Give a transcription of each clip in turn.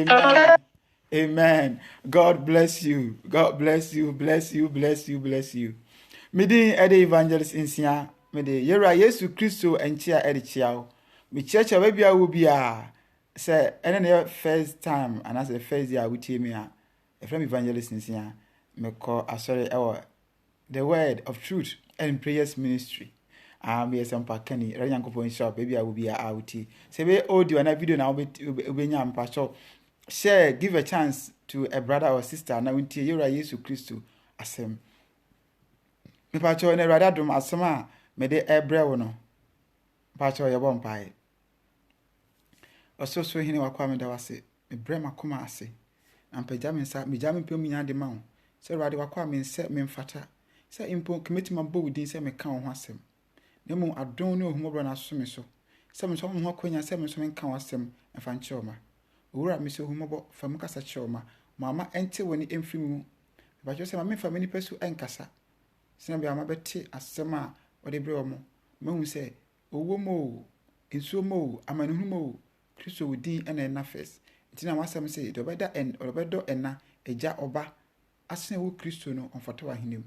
Amen. Amen. God bless you. God bless you. Bless you. Bless you. Bless you. Midi ede evangelist insia. Midi yera Yesu Kristo enchia ede chiao. Mi church we bia wo bia. Say ene first time and as the first year we tie me a. From evangelist insia. Me call asori ewa the word of truth and prayers ministry. Yes, I'm Pakani, Ranyanko shop, baby, I will be out. Say, we audio and a video now, Benyam Pastor. Share, give a chance to a brother or sister. Now, until you are Jesus Christ, asem. Me Pacho and a rather drum as some, may they a brewono. Pacho, your one pie. Also, so he knew what kwame that was it. Me brema kuma ase. And pajamin sat me jamming pumi and the mount. So, rather, what kwame set me fatter. Say, impo commit my bow, didn't say me count wasem. Nemo I don't know who run as so. Some who queen 7 swimming count was them and find choma. Or at Miss Humobo from Cassa choma. Mamma enter when it infamy. But you say, I mean for many persons and cassa. Snabby, I'm a betty as summer or the bromo. Moon say, O womo, in so mo, I'm an humo, Christo with D and a nafes. Tina was some say, the better end or better and a jar oba. As no Christo no on Fatoa him.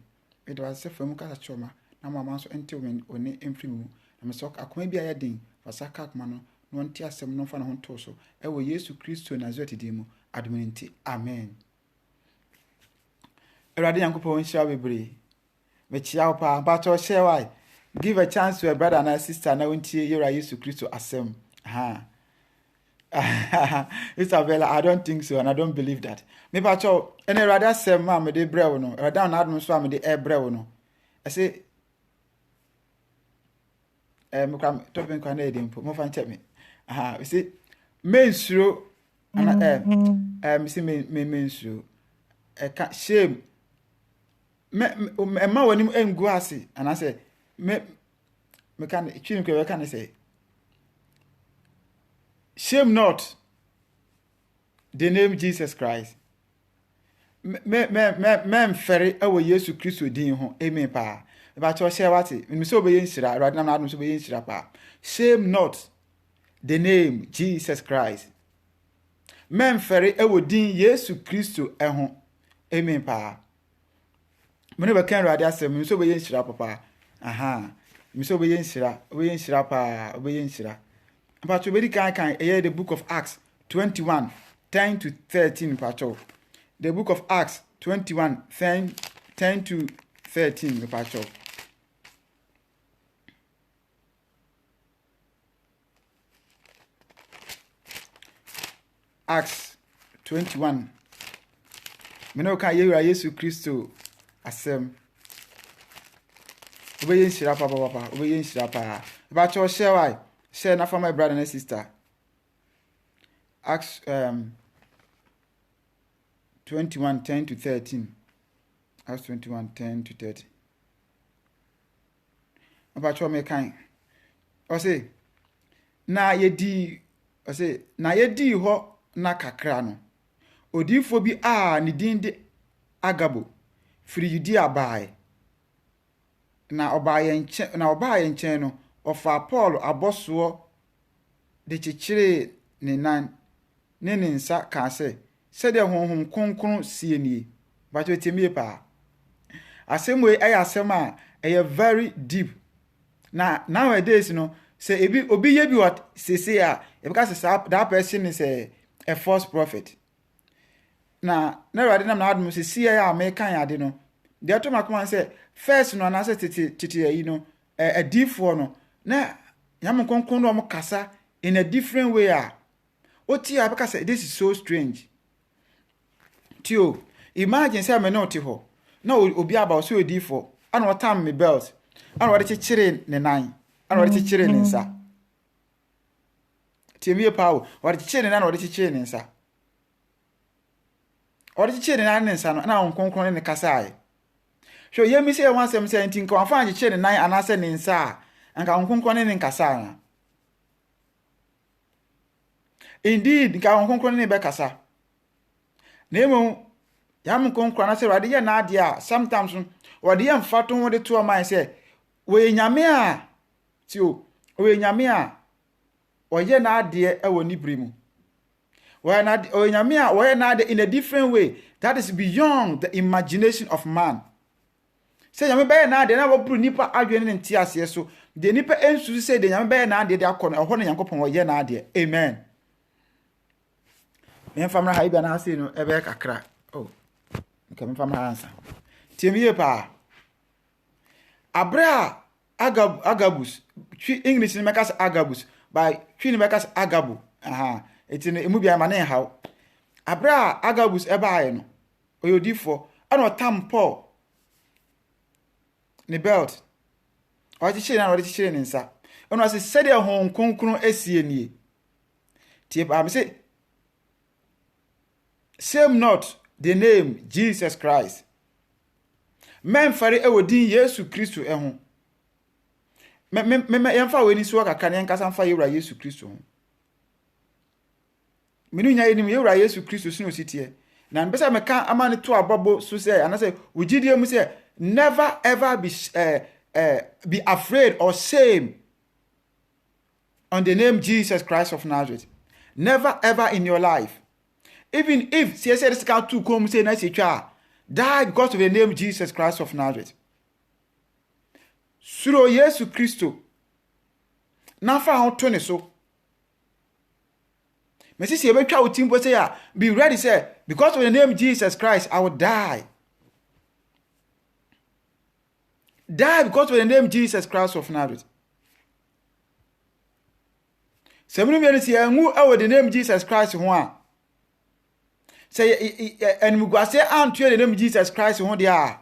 It was a from Cassa choma. Na mama so ente when oni emfrimu na me sok akoma bia ya den fasaka akoma no no nti asem no fa na ho to so e wo Yesu Kristo Nazareth din mu adminti amen. Erade yankopon hia bebre me chia wo pa ba to share why give a chance to a brother and a sister na wontie yera Yesu Kristo asem ha. Isabella, I don't think so and I don't believe that. Me ba cho ene erade asem ma me de brew no erade na adom so ma de e brew no I say mukram topping kwana edimpo mo fan check me we say mensuro ana me say mensuro ka shame ma wani engu ase ana say me kan twin ko we kan say shame not the name Jesus Christ me fere ewo Yesu Kristo din ho amen pa. But you share what it means so be inshira, right now, so be inshira pa. Shame not the name Jesus Christ. Men ferry ewo din Yesu Kristo ehon. Amen pa. Mene be kan radio asem, me so be inshira papa. Aha. Me so be inshira pa, be inshira. But you very kan the book of Acts 21 10 to 13 pacho. The book of Acts 21 10 to 13 pacho. Acts 21. Meno kan yera Yesu Kristo asem. Obeyin shira papa, obeyin shira pa. Ba cho share why? Share na for my brother and sister. Acts 21 10 to 13. Acts 21 10 to 13. Ba cho me kan. O say na yedi ho na kakra no odifo bi ne din de Agabo firi Judea bae na obaye nchen no ofa Paul aboso de chichire ne nan ne nsa ka se de honhom kronkron sie nie ba to temie pa asem we asem a very deep na nowadays no say obi ye bi what say a because that person is a false prophet na rade na adum say see ya me kan ade no de to makoma say first no na say titi yi no a different no na yam konkon no mo kasa in a different way a oti a because this is so strange tio imagine say me no ti ho na obi aba so different ana o tam me belt ana o de chichire ne nan ana o de chichire ne nsa Timie Paul, or the chin and or the chin in sa. Or the chin and nsa no na onkonkron in the kasai. So ye me say 17 ko afan the chin 9 and asa in sa anka onkonkron in kasai. Indeed, nka onkonkron in be kasa. Nemo yam konkron na say rade ye na ade a sometimes or the yam fato ho de to man say we nyame a tio we nyame a oye na ade e woni brimu Why not? Oh, nyame why not in a different way that is beyond the imagination of man. Say nyame be na de na wo bru nipa adwene ne ntia ase so. De nipa ensu say de nyame be na de akọ no ho ne Nyankopon wo ye na ade. Amen. Me famra ha bia na ase no ebe kakra. Oh. Okay, me famra answer. Tiemiye pa. Abra agabus. English ni mekas agabus. By twi ni mekas agabu. Aha. Eti no emu bia ma na haw. Abra agabus eba aye no. Oyodifo ana otam Paul ni belt. Oti chire ni nsa. Ono ase sede hon kronkron asie nie. Tie ba me say same not the name Jesus Christ. Men fare ewodin Yesu Kristo ehun. Me yemfa weni so kaka ne nkasa mfa yewura Yesu Kristo ho. Menu nya enim yewura Yesu Kristo sino sitie. Na mbesa me kan amane to abobo so say anase wugidie mu say never ever be afraid or shame on the name Jesus Christ of Nazareth. Never ever in your life. Even if say this can to come say na say twa die because of the name Jesus Christ of Nazareth. Suro Yesu Kristo. Na fa ho to ne so. Me say e betwa utimbo say be ready say because of the name Jesus Christ I will die. Die because of the name Jesus Christ of Nazareth. Semunu me say anwu awo the name Jesus Christ ho a. Say enmugwase anto the name Jesus Christ ho dia.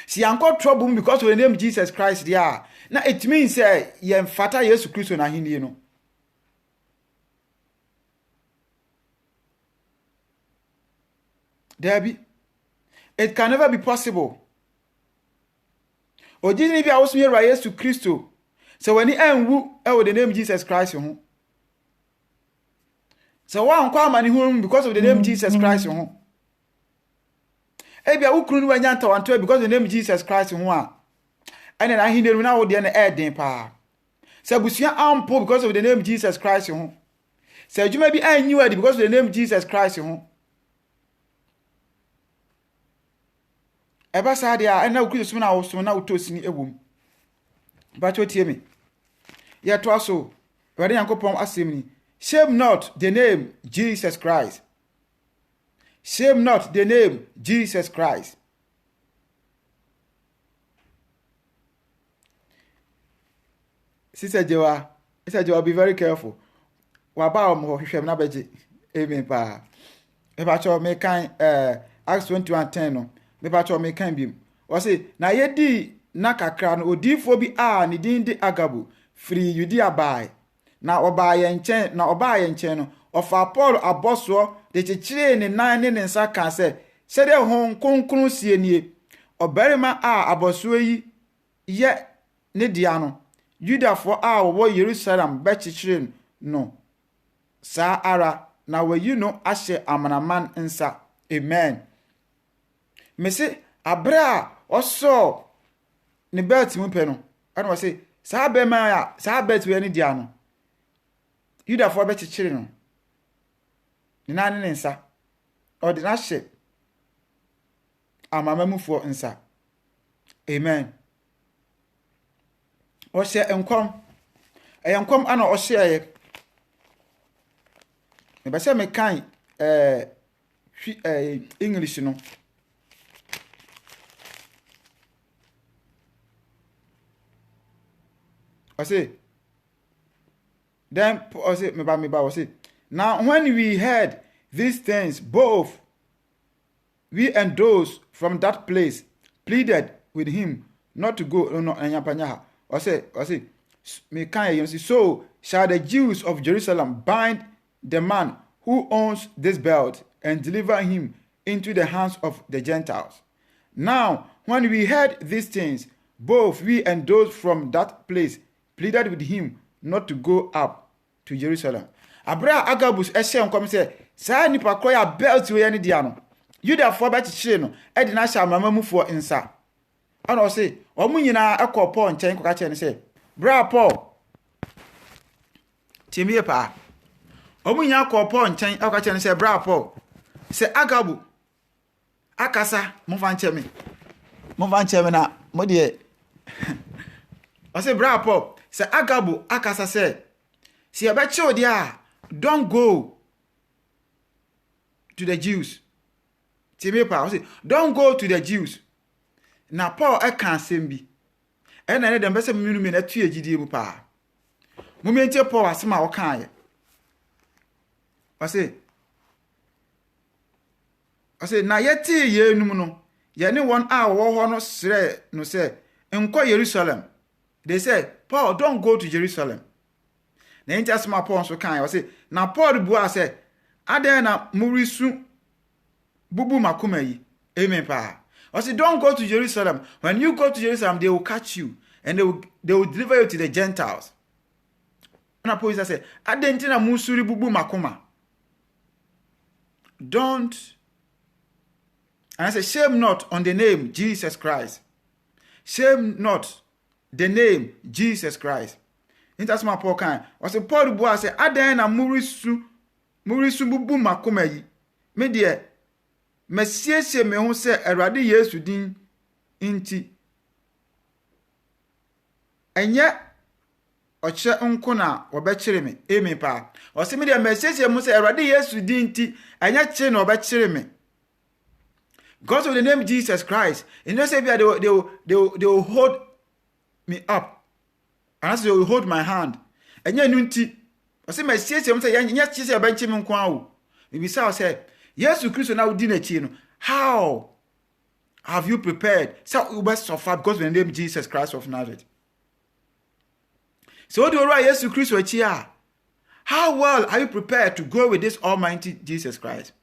Si anko trouble because of the name Jesus Christ dia. Na it means say ye mfata Yesu Kristo na hini no. Debbie, it can never be possible. O didn't be awesome here Yesu Kristo. So when he enwu with the name Jesus Christ ho. So one kwa mani hu because of the name Jesus Christ ho. Ebia ukunu wa nyanta wanto because of the name Jesus Christ ho a. Ene na hinelu na wo de na eden pa. So busua ampo because of the name Jesus Christ ho. So adwuma bi anyi wadi because of the name Jesus Christ ho. Eba sa dia ena ukuru sum na wo sum na utosini ewom. Ba cho tie me. Ye to aso. Wade Yankopon asem ni. Shame not the name Jesus Christ. Shame not the name Jesus Christ. Sister Joa, be very careful. Waba mo hwehwem na beje. Amen pa. E ba cho me kan Acts 21:10 no. Me ba cho me kan bim. O say na yedi na kakra no odifo bi a ne din de Agabo free Judea bai. Na oba ye nchen no ofa Paul aboso de chichire ne nan ne nsa kan se de hon konkron sie nie obarima a aboso yi ye ne dia no Judafo a wo Jerusalem be chichire no sa ara na wayi no ahye amanaman nsa. Amen. Me se abra oso ne belt mu pe no ana wo se sa be ma ya sa belt we ne dia no Judafo be chichire no ni nane ne nsa o de na hye amamamufo nsa. Amen. O hye enkom enkom ana o hye ye me ba se me kan English no I say then I say me ba I say now when we heard these things both we and those from that place pleaded with him not to go no anyapanya. I say me can you see so shall the Jews of Jerusalem bind the man who owns this belt and deliver him into the hands of the Gentiles. Now when we heard these things both we and those from that place pleaded with him not to go up to Jerusalem. Abra Agabus ehye nkom se saa nipa kro ya belt we ne dia no Judafo ba chichire no e de na hya mamamufo nsa. Ana o se omu nyina ekọ Paul nchen koka che ne se bra Paul timie pa omunya akọ Paul nkyɛn aka kyɛn sɛ bra Paul sɛ Agabo akasa momfa nkyɛ me na mo de ɔsɛ bra Paul sɛ Agabo akasa sɛ si yɛbɛkyew de a don't go to the Jews. Timepa ɔsɛ don't go to the Jews. Na Paul ɛka asɛm bi ɛna ne dem bɛsɛ mminu me na tu agidie mu pa momentie Paul asɛm a ɔka yɛ ɔsɛ na yɛte yɛnum no yɛne wɔn a wɔwɔ hɔ no srɛ no sɛ nkɔ Jerusalem. They said, Paul, don't go to Jerusalem. Na yɛnti asɛm a Paul nso ka yɛ ɔsɛ na Paul bua sɛ adɛn na murisu bubu makoma yi. Amen pa. ɔsɛ don't go to Jerusalem. When you go to Jerusalem, they will catch you and they will deliver you to the Gentiles. Na Paul said, adɛn na musuri bubu makoma. Don't. And I say, shame not on the name Jesus Christ. Shame not the name Jesus Christ. That's my Paul kind. Was a Paul Boa say, adɛn na murisu bubu makoma yi. Me deɛ mesiesie me ho sɛ Awurade Yesu din nti. Ɛnyɛ ɔkyɛ nko na wɔbɛkyere me. Amen pa. Ɔsɛ me deɛ mesiesie mo sɛ Awurade Yesu din nti ɛnyɛ kyere na wɔbɛkyere me. God of the name Jesus Christ. You know, say they will hold me up. And as they will hold my hand. And you nunti. I say my sister say yes, she say bench me nko. Maybe say yes, Christ now dinner chino. How have you prepared? So you must suffer because of the name Jesus Christ of Nazareth. So do you right yes, Christ here? How well are you prepared to go with this Almighty Jesus Christ?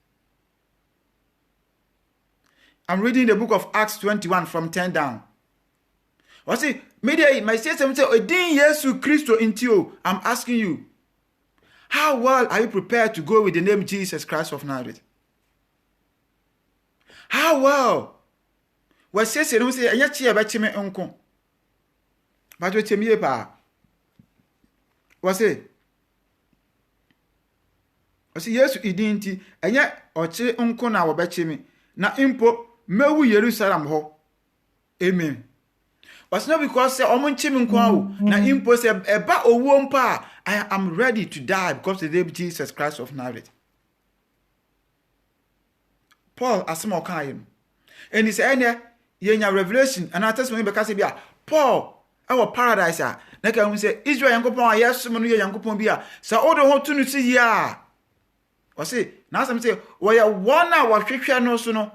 I'm reading the book of Acts 21 from 10 down. What's it? Media, my sister say, Odin Yesu Christo intio. I'm asking you, how well are you prepared to go with the name Jesus Christ of Nazareth? How well? What says you don't say, and yet you have me uncle. But what you mean, pa? What's it? What's Yesu idinti, and yet or che uncle now about me. Na impo. Mewu Jerusalem ho. Amen. But not because say omonchi me nko na impo say eba owo mpa I am ready to die because of the name Jesus Christ of Nazareth. Paul asemo kan him. And he say ene yenya revelation and testimony be ka say bia Paul our paradise a na ka hu say Israel yankopon a yesom no ye yankopon bia sa odo ho tu no si ya. O say na asem say wo ya one a wo hwehwe no so no.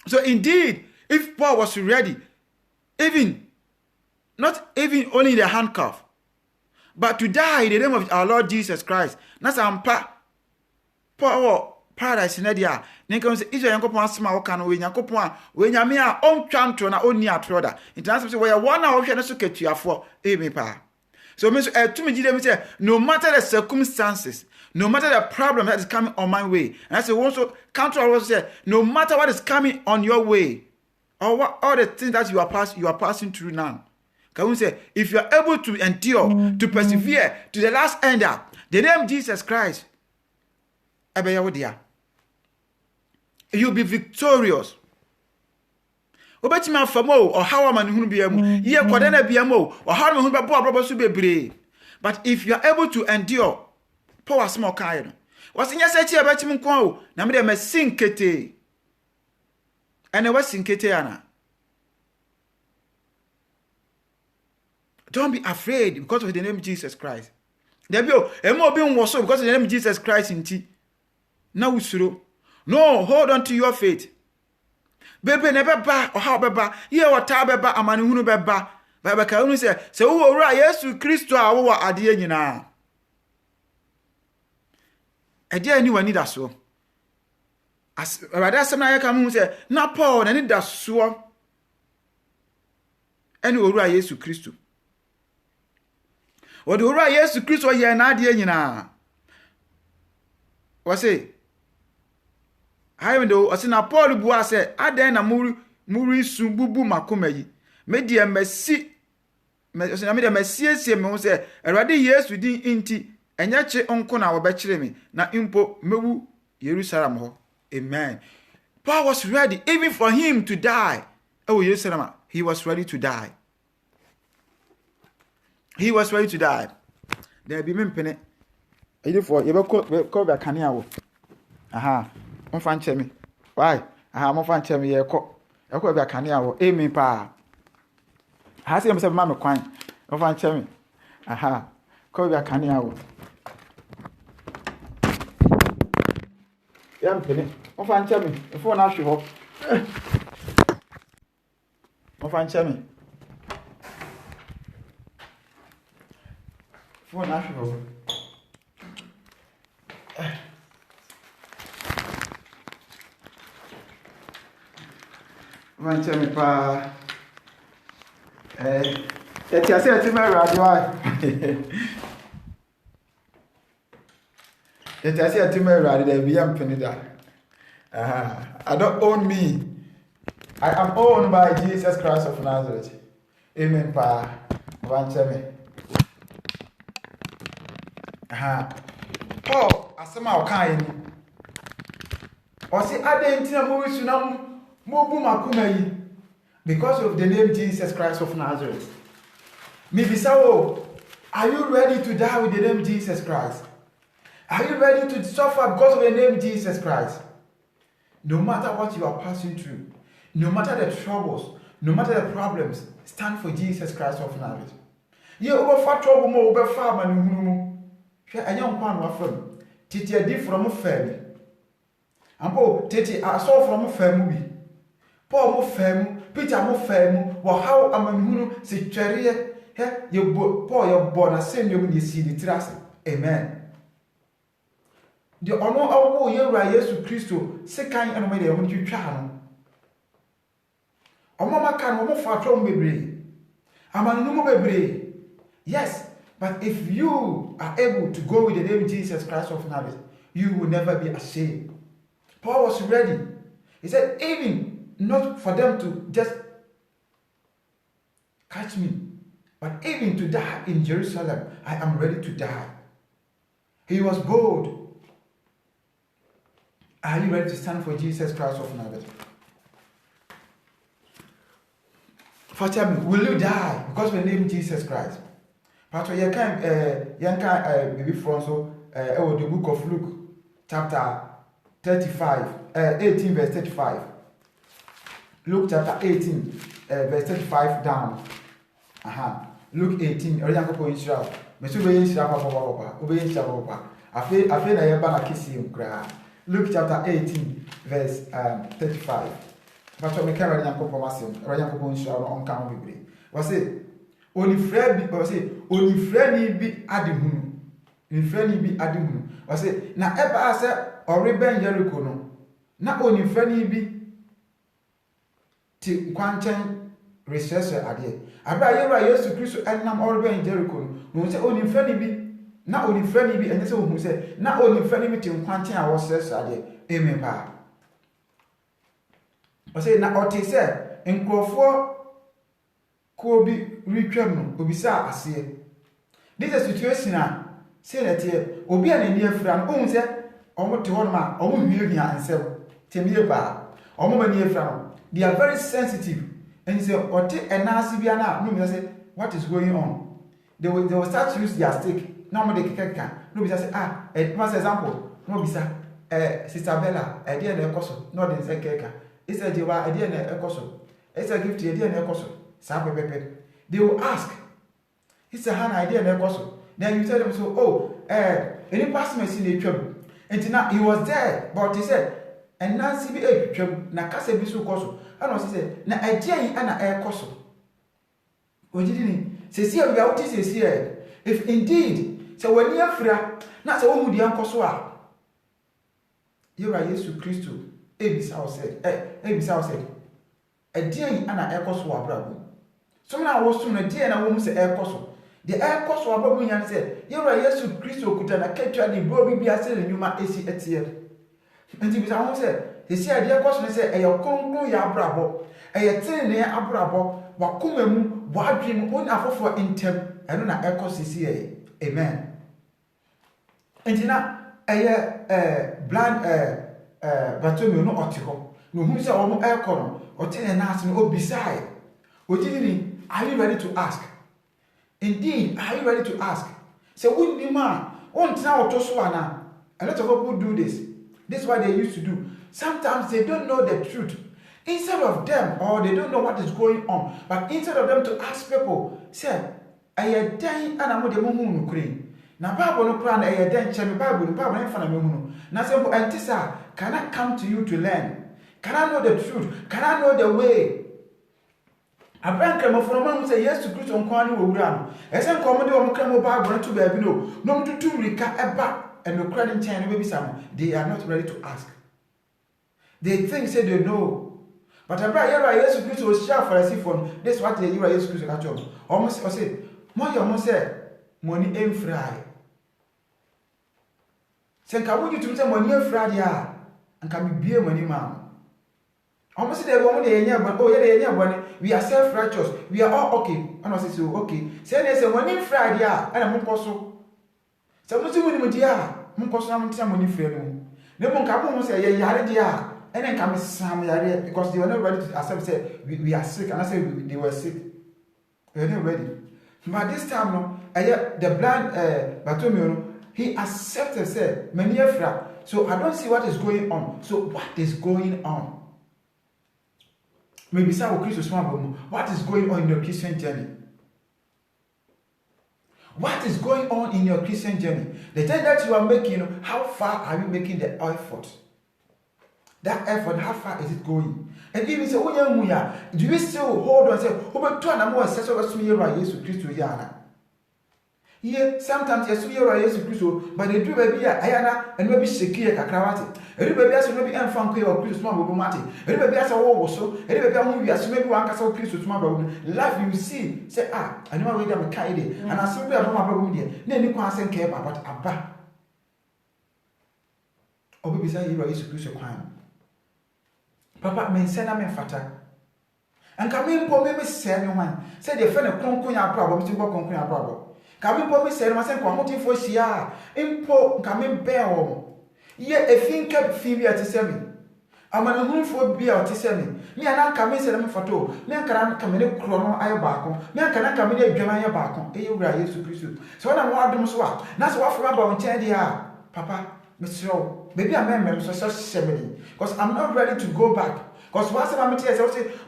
So indeed, if Paul was ready, not even only in the handcuff, but to die in the name of our Lord Jesus Christ, that's Paul paradise in India. Ninka say Israel yankopon asema wo kan we yankopon a we nyame a ontwanto na oni atroda. International say we one a wo hwe no so ketuafo. Amen pa. So me so to me gide me say no matter the circumstances, no matter the problem that is coming on my way, and I say also counter also say no matter what is coming on your way, or what all the things that you are passing through now. Can we say if you are able to endure, to persevere to the last end, the name Jesus Christ, you'll be victorious. Obetima famo or how am I hunu biamu ye kodena biamo or how am I hunu babo su bebre. But if you are able to endure, power small kind. Was in your search about him quo, na me dem sinkete. And I was sinkete ana. Don't be afraid because of the name Jesus Christ. There be emo bi nwoso because of the name Jesus Christ inti. Na usuro. No, hold on to your faith. Bebe never ba or how beba, ye or tabeba amani hunu beba. Baba ka unu say wo owura Yesu Kristo a wo ade nyina. Ade ani wani da so. As rather asem na ye ka mu say na Paul na ni da so. Ani owura Yesu Kristo. Wo de owura Yesu Kristo ye na ade nyina. Wo say Hayo osina Paul bua se aden na muri sumbubu makoma yi media mesi osina media mesiesie me ho se Awurade Yesu din inti Enya che onko na wobekire me na impo mewu Jerusalem ho. Amen. Paul was ready even for him to die. Oh, Jerusalem, he was ready to die. He was ready to die. There be mempene. Edifo yebeko be kanea wo. Aha. Mo fan che me. Why? Aha, mo fan che me ye ko. Eko be kanea wo. Amen pa. Ha se me ma me kwan. Mo fan che me. Aha. Ko be kanea wo. Yam pene. Mo fan che me. Efo na hwe ho. Mo fan che me. Efo na hwe ho. Man tell me pa it ya say me radio it ya say me radio there be am penida. I don't own me. I am owned by Jesus Christ of Nazareth. Amen pa. Man tell me. Paul asema o kan yi. O si adentina mo wisu na because of the name Jesus Christ of Nazareth. Mibisawo, are you ready to die with the name Jesus Christ? Are you ready to suffer because of the name Jesus Christ? No matter what you are passing through, no matter the troubles, no matter the problems, stand for Jesus Christ of Nazareth. You over trouble more over farm and humu. Share a young one of them. Titi a diff from a family. And oh, Titi, I saw from a family. Paul mo fam, Peter mo fam, wo how amanhunu se twere he Paul ye born asendom ni si di trase. Amen. The ono awo yewura Yesu Kristo sekan eno me de ho twitwa no. Omo maka no mo fa twom bebre. Amanhunu mo bebre. Yes, but if you are able to go with the name Jesus Christ of Nazareth, you will never be ashamed. Paul was ready. He said, even not for them to just catch me, but even to die in Jerusalem, I am ready to die. He was bold. Are you ready to stand for Jesus Christ of Nazareth? For tell me, will you die because of the name Jesus Christ? Pastor, you can maybe from so the book of Luke, chapter 18 verse 35. Luke chapter 18, verse 35 down. Luke 18, Oriyan ko Israel. Mesu be Israel papa. Obe Israel papa. Afi na yeba na kisi nkra. Luke chapter 18, verse 35. Pastor me kan Oriyan ko masem. Oriyan ko Israel on kan bibre. Wase onifre ni bi adihunu. Onifre ni bi adihunu. Wase na eba ase oreben Jericho no. Na onifre ni bi ti kwanchen research ade abra yewra Yesu Kristo enam orbe in Jericho no se onimfa ni bi na onimfa ni bi enye se ohun se na onimfa ni bi ti kwanchen a wo research ade amen pa o se na o ti se nkrofo ko bi retwam no obisa ase this is situation a se na tie obi a nani afira no ohun se omo te ho ma omo hwie hia nsem temie ba omo mani afira no. They are very sensitive. And you say, no, say, what is going on? They will start to use their stick. No, they can. No, say, for example, no, Sister Bella, I didn't know Koso, no, they say, Keka. It's a Jiva, I didn't know Koso. It's a gift, I didn't know Koso. Sabe. They will ask, it's a hand idea, no Koso. Then you tell them, so, any past message in the trouble. And now he was there, but he said, and Nancy be a na kasa bi so koso ana o se na agian ana e koso ojidini se si abi awuti se si if indeed se wani afra na se wo mu dia koso a yewra Yesu Kristo ebisa o se agian ana e koso wa brabo so na wo so na dia na wo mu se e koso de e koso ababu nya se yewra Yesu Kristo kuta na ketwa di bro bi ase le nyuma esi etie. And if I say, they say, I dear question, say, a your congo ya brabo, a your tin near abrabo, wakumemu, wadrim, one after for intem, and on a echo CCA. Amen. enti na blind Bartimaeus no otiho no hu se omo ekoro otene na ase no obisai ojini are you ready to ask? Indeed, are you ready to ask? Say wouldn't man on now to swana. A lot of people do this. This is what they used to do. Sometimes they don't know the truth. Instead of them, or they don't know what is going on, but instead of them to ask people, say, I dying and I'm with the moon crane. Now, Bible no plan, I then check the Bible in front of me. Now, say, Antissa, can I come to you to learn? Can I know the truth? Can I know the way? Abraham came from a say yes to Christ on Kwani Urano. As I'm coming to Bible to baby no to Rika Eba and the credit chain maybe some. They are not ready to ask. They think say they know. But Abraham yes to Christ was share for a siphon. That's what they are yes to Christ at all. Almost say, Moya almost said, money ain't fry. Sen ka wuju tum say money ain't fry ya. And can be beer money man. Almost the woman we are self-righteous, we are all okay. And I say so okay. Say they say money Friday and I'm so. So much money dia, Munkoso am tia money Friday. No one can say yare dia, and then come some yare because they were not ready to accept say we are sick, and I say they were sick. They were not ready. But this time no, the blind Bartimaeus he accepted say many fra. So I don't see what is going on. So what is going on? Maybe what is going on in your Christian journey? What is going on in your Christian journey? The time that you are making, how far are you making the effort? That effort, how far is it going? And even say, do you still hold on and say, yeah, sometimes yes, we are Jesus Christ, but they do baby ayana and maybe secure kakrawati. Everybody has maybe enfant or Christmas mati. Everybody has a war so, everybody has maybe one castle Christmas mother. Life you see, say I know where I'm kaide, and I simply have my problem here. Then you can't say care about Abba. Or maybe say you are Jesus Christ crime. Papa men send a men fata. And come in for maybe say no one. Say the friend of Concoya problem, to work on problem. Kami po mi sere masen kwa muti fo hia impo kami ben wo ye efinka fibi atisemi amana hunfo bia atisemi mi ana kami sere me foto mi ankara kami ne kro no aye baako mi ankara kami ne adwama aye baako eye wura Yesu Kristo so na mo adom so a na so wafra ba won chen dia papa me sero baby amem so so shemedi because I'm not ready to go back. Because once I'm say,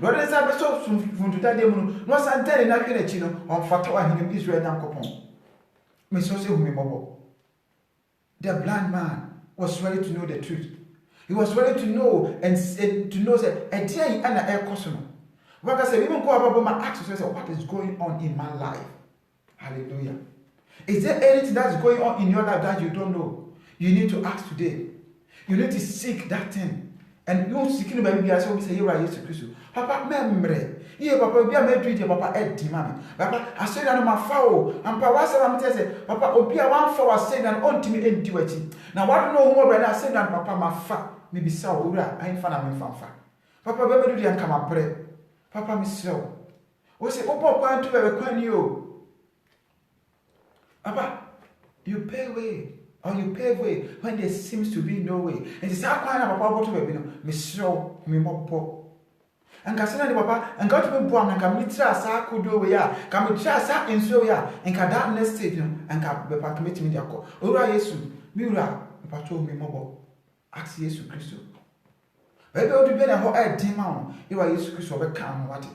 Lord is a so from to tell them, no Santa in a chino on Fatwa in Israel and Copon. Miss Jose Humibobo. The blind man was ready to know the truth. He was ready to know and to know that a day and a air cosmo. What I said, even go about my access, what is going on in my life? Hallelujah. Is there anything that's going on in your life that you don't know? You need to ask today. You need to seek that thing. And you seeking by me as we say you are Jesus Christ. Papa membre. Ye papa be a medri papa edi mami. Papa I said that my foul and papa say papa obi a one for say that ontimi edi wachi. Now what no more brother say that papa ma fa me be sa owura I fa na me fa. Papa be medri an kama pre. Papa me sell. O say opo kwan to be kwan you. Papa you pay way. Or you pave way when there seems to be no way. And it's how kind of a papa to be Miss me mopo. And Cassina papa and got to be born and come litra sa could do we are. Come litra sa in so ya and can that next stage and can be commit me their call. Ura Yesu, Mira, Patrol me mobile. Ask Yesu Christo. Maybe I would be a whole demon. You are Yesu Christo, but calm what it.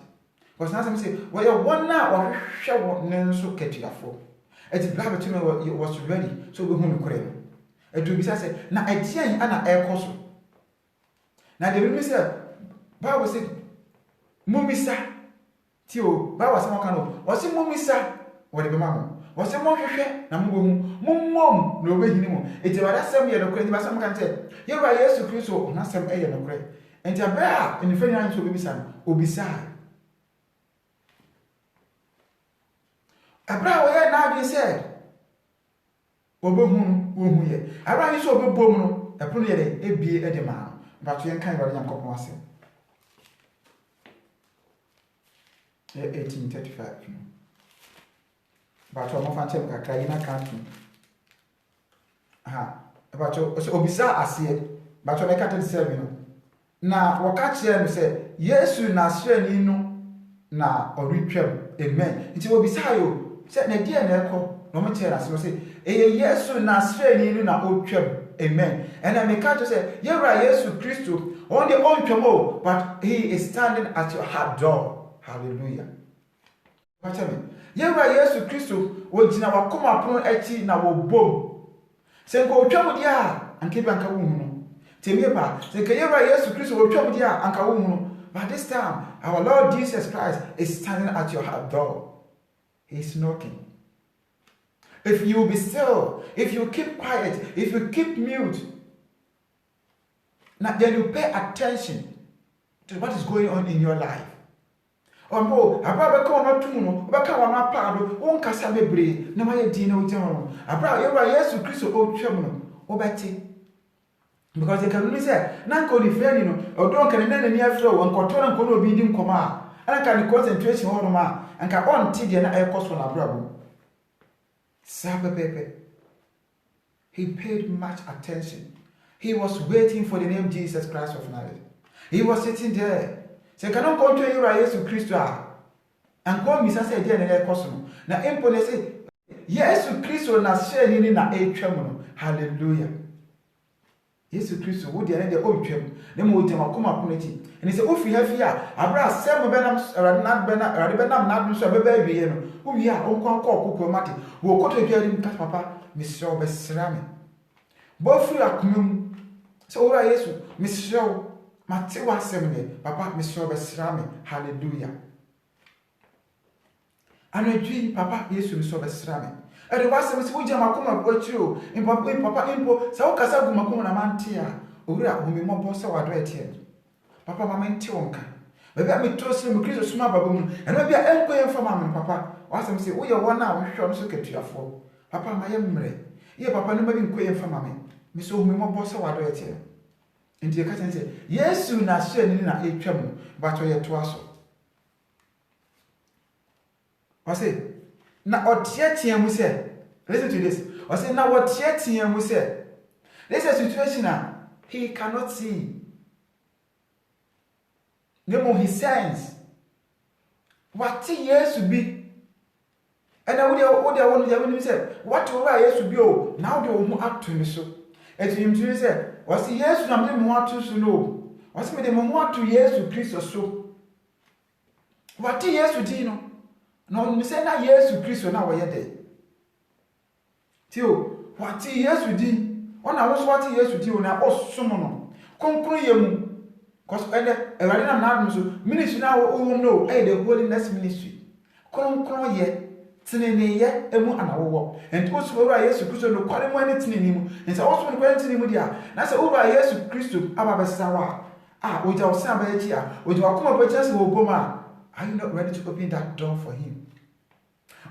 Because now some say, well, you're one now or show no so catch you for. It's black to me was ready, so we won't crave. It will be said, now I tell you, Anna air coso. Now the women said, Bible said, Mumisa, Tio, Bible some kind of, was it Mumisa, whatever mamma, was it more share, Mum, no way anymore. It's about that same year, but some can say, you are yes to Christo, not some air no crave. And to bear in the friend lines will be son, will be sad. Abra we na bi said obohun ohun ye abra yi so obobom no epono ye de ebie e de ma ba to yen kan ba Yankopon ase 1835 ba to mo fa nchem kakra yi na kan tu Bacho so obisa ase bacho make 37 no na woka kire no say Yesu na asrani no na oretwam amen nti obisa yo say na die na ekọ no mo kire ase no say Yesu na asrani no na otwam amen and I make to say yewra Yesu Kristo on the ontwam o but he is standing at your heart door. Hallelujah. Watch me. Yewra Yesu Kristo wo gina wakoma pon achi na wo bom. Se ko twam dia anke banka wo hu no. Temie ba, se ke yewra Yesu Kristo wo twam dia anka wo hu no. But this time our Lord Jesus Christ is standing at your heart door. He's knocking. If you be still, if you keep quiet, if you keep mute, now then you pay attention to what is going on in your life. Ombo ababa ka ono tumu obaka wa na paado won kasa bebre na maye din na ojemo abra yewra Yesu Kristo otwam no obeti because they can say na ko ni friend no odon kan na ni afro won kotora nko no obi di nkoma ana ka ni concentration ho no ma anka on ti de na ekoso na brabo sabepepe. He paid much attention. He was waiting for the name Jesus Christ of Nazareth. He was sitting there. Se cannot go to you Yesu Kristo and call me say dey na ekoso na empo ne say Yesu Kristo na share ni na etwam no. Hallelujah. Yesu Kristo wo dey na dey otwam na mo dem akoma ponati and say ofi hafi a abra sem benam rade benam na dun so beba awie no wo wi a onko akoko mate wo koto biari kat papa misro besra me bofu akomam so ora Yesu misro mate wasem ne papa misro besra me. Hallelujah. Anodwi papa Yesu misro besra me ere wasem se wo jama akoma bochiro papa impo sa wo kasa gu makoma na mante a owura humi mo se wado etie papa mama nti wonka bebe am tosi mu Kristo suma baba mu eno bia enko yem fama me papa wasem se wo ye wona wo hwehwe no so katuafo papa ma ye mre ye papa no ma bi nko yem fama me so humi mo se wado etie nti ka tene se Yesu na hye ni na etwam ba to ye to aso wase na otiatia mu se listen to this wase na otiatia mu se this is a situation he cannot see. Nemo he sense what Yesu be and I would want say what Yesu be oh now do who act to me so as him to say was Yesu na me mo atu so no was me de mo atu Yesu Kristo so what Yesu di no me say na Yesu Kristo na wo ye dey tio what Yesu di ona wo so what Yesu di na osom no konkron ye mu cause everybody na so ministry na wo no the holiness ministry konkron ye tinene ye emu anawo and also ora Yesu Kristo no kware mo ani tinene mu and say also no kware tinene mu dia na say ora Yesu Kristo ababesa wa oja wo san ba echi oja akoma ba chance wo boma. Are you not ready to open that door for him?